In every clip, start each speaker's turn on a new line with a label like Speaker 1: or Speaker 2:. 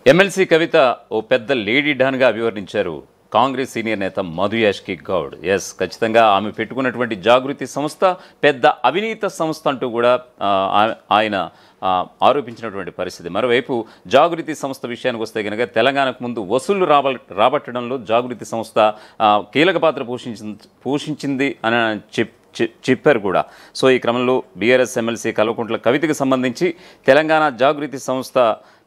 Speaker 1: MLC కవిత ఓ పెద్ద lady డాన్గా అభివర్ణించారు Congress senior నేత మధు యాష్కి గౌడ్. ఖచ్చితంగా ఆమె పెట్టుకున్నటువంటి జాగృతి సంస్థ పెద్ద అవినీత సంస్థ అంటూ కూడా ఆయన ఆరోపించినటువంటి పరిస్థితి. మరోవైపు జాగృతి సంస్థ విషయానికి వస్తే కనుక తెలంగాణకు ముందు వసూళ్లు రాబట్టడంలో జాగృతి సంస్థ కీలక పాత్ర పోషించింది అని చెప్పారు కూడా. సో ఈ క్రమంలో బీఆర్ఎస్ ఎమ్మెల్సీ కల్వకుంట్ల కవితకు సంబంధించి తెలంగాణ జాగృతి సంస్థ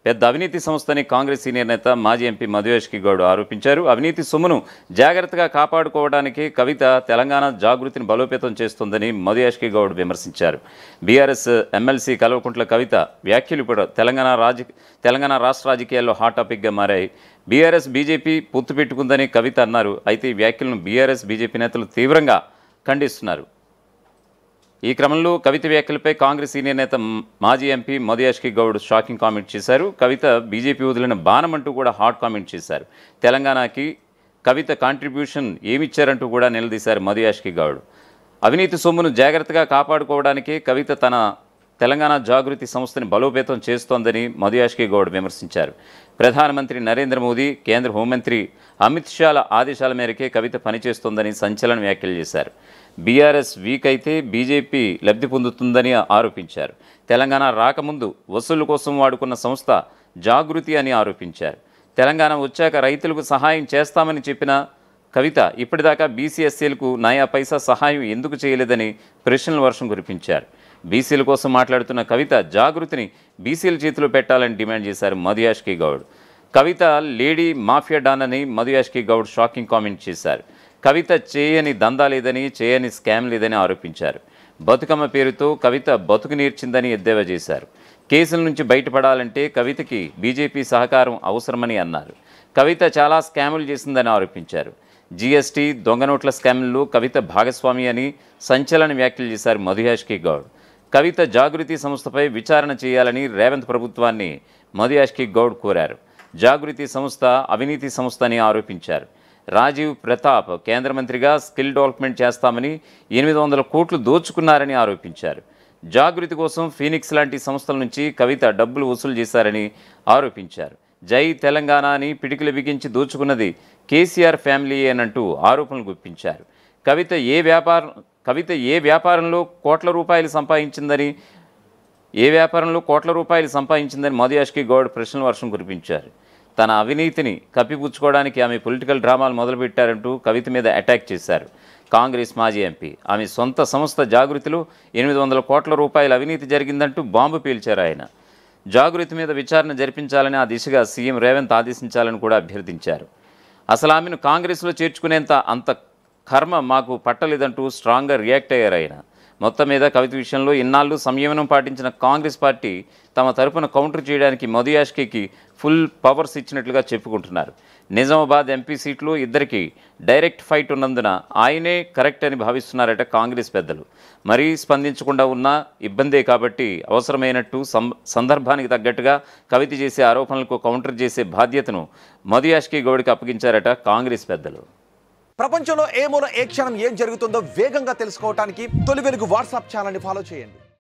Speaker 1: పెద్ద అవినీతి సంస్థని కాంగ్రెస్ సీనియర్ నేత మాజీ ఎంపీ మధు యాష్కి గౌడ్ ఆరోపించారు. అవినీతి సొమ్మును జాగ్రత్తగా కాపాడుకోవడానికి కవిత తెలంగాణ జాగృతిని బలోపేతం చేస్తుందని మధు యాష్కి గౌడ్ విమర్శించారు. బీఆర్ఎస్ ఎమ్మెల్సీ కల్వకుంట్ల కవిత వ్యాఖ్యలు కూడా తెలంగాణ రాష్ట్ర రాజకీయాల్లో హాట్ టాపిక్గా మారాయి. బీఆర్ఎస్ బీజేపీ పొత్తు పెట్టుకుందని కవిత అన్నారు. అయితే ఈ వ్యాఖ్యలను బీఆర్ఎస్ బీజేపీ నేతలు తీవ్రంగా ఖండిస్తున్నారు. ఈ క్రమంలో కవిత వ్యాఖ్యలపై కాంగ్రెస్ సీనియర్ నేత మాజీ MP Madhu Yaskhi Goud shocking comment చేశారు. కవిత బీజేపీ వదిలిన బాణం అంటూ కూడా హాట్ కామెంట్ చేశారు. తెలంగాణకి కవిత కాంట్రిబ్యూషన్ ఏమిచ్చారంటూ కూడా నిలదీశారు మధు యాష్కి గౌడ్. అవినీతి సొమ్మును జాగ్రత్తగా కాపాడుకోవడానికి కవిత తన తెలంగాణ జాగృతి సంస్థని బలోపేతం చేస్తోందని మధు యాష్కి గౌడ్ విమర్శించారు. ప్రధానమంత్రి నరేంద్ర మోదీ, కేంద్ర హోంమంత్రి అమిత్ షాల ఆదేశాల మేరకే కవిత పనిచేస్తోందని సంచలన వ్యాఖ్యలు చేశారు. బీఆర్ఎస్ వీక్ అయితే బీజేపీ లబ్ధి పొందుతుందని ఆరోపించారు. తెలంగాణ రాకముందు వసూళ్ల కోసం వాడుకున్న సంస్థ జాగృతి అని ఆరోపించారు. తెలంగాణ వచ్చాక రైతులకు సహాయం చేస్తామని చెప్పిన కవిత ఇప్పటిదాకా బీసీ ఎస్సీలకు నయా పైసా సహాయం ఎందుకు చేయలేదని ప్రశ్నల వర్షం కురిపించారు. బీసీల కోసం మాట్లాడుతున్న కవిత జాగృతిని బీసీల చేతిలో పెట్టాలని డిమాండ్ చేశారు మధు యాష్కి గౌడ్. కవిత లేడీ మాఫియా డాన్ అని మధు యాష్కి గౌడ్ షాకింగ్ కామెంట్ చేశారు. కవిత చేయని దందా లేదని, చేయని స్కామ్ లేదని ఆరోపించారు. బతుకమ్మ పేరుతో కవిత బతుకు నేర్చిందని ఎద్దేవా చేశారు. కేసుల నుంచి బయటపడాలంటే కవితకి బీజేపీ సహకారం అవసరమని అన్నారు. కవిత చాలా స్కాములు చేసిందని ఆరోపించారు. జీఎస్టీ, దొంగ నోట్ల స్కామ్లలో కవిత భాగస్వామి అని సంచలన వ్యాఖ్యలు చేశారు మధు యాష్కి గౌడ్. కవిత జాగృతి సంస్థపై విచారణ చేయాలని రేవంత్ ప్రభుత్వాన్ని మధు యాష్కి గౌడ్ కోరారు. జాగృతి సంస్థ అవినీతి సంస్థ అని ఆరోపించారు. రాజీవ్ ప్రతాప్ కేంద్ర మంత్రిగా స్కిల్ డెవలప్మెంట్ చేస్తామని 800 కోట్లు దోచుకున్నారని ఆరోపించారు. జాగృతి కోసం ఫీనిక్స్ లాంటి సంస్థల నుంచి కవిత డబ్బులు వసూలు చేశారని ఆరోపించారు. జై తెలంగాణ అని పిడికిలు బిగించి దోచుకున్నది కేసీఆర్ ఫ్యామిలీ అనంటూ ఆరోపణలు గుప్పించారు. కవిత ఏ వ్యాపారంలో కోట్ల రూపాయలు సంపాదించిందని మధు యాష్కి గౌడ్ ప్రశ్నల వర్షం కురిపించారు. తన అవినీతిని కప్పిపుచ్చుకోవడానికి ఆమె పొలిటికల్ డ్రామాలు మొదలుపెట్టారంటూ కవిత మీద అటాక్ చేశారు. కాంగ్రెస్ మాజీ ఎంపీ ఆమె సొంత సంస్థ జాగృతిలో 800 కోట్ల రూపాయల అవినీతి జరిగిందంటూ బాంబు పేల్చారు. ఆయన జాగృతి మీద విచారణ జరిపించాలని ఆ దిశగా సీఎం రేవంత్ ఆదేశించాలని కూడా అభ్యర్థించారు. అసలు ఆమెను కాంగ్రెస్లో చేర్చుకునేంత అంత కర్మ మాకు పట్టలేదంటూ స్ట్రాంగ్గా రియాక్ట్ అయ్యారు ఆయన. మొత్తం మీద కవిత విషయంలో ఇన్నాళ్ళు సంయమనం పాటించిన కాంగ్రెస్ పార్టీ తమ తరపున కౌంటర్ చేయడానికి మధు యాష్కి ఫుల్ పవర్స్ ఇచ్చినట్లుగా చెప్పుకుంటున్నారు. నిజామాబాద్ ఎంపీ సీట్లో ఇద్దరికి డైరెక్ట్ ఫైట్ ఉన్నందున ఆయనే కరెక్ట్ అని భావిస్తున్నారట కాంగ్రెస్ పెద్దలు. మరీ స్పందించకుండా ఉన్నా ఇబ్బందే కాబట్టి అవసరమైనట్టు సందర్భానికి తగ్గట్టుగా కవిత చేసే ఆరోపణలకు కౌంటర్ చేసే బాధ్యతను మధు యాష్కి గౌడ్కి అప్పగించారట కాంగ్రెస్ పెద్దలు.
Speaker 2: ప్రపంచంలో ఏ మూల ఏ క్షణం ఏం జరుగుతుందో వేగంగా తెలుసుకోవడానికి తొలి వెలుగు వాట్సాప్ ఛానల్ని ఫాలో చేయండి.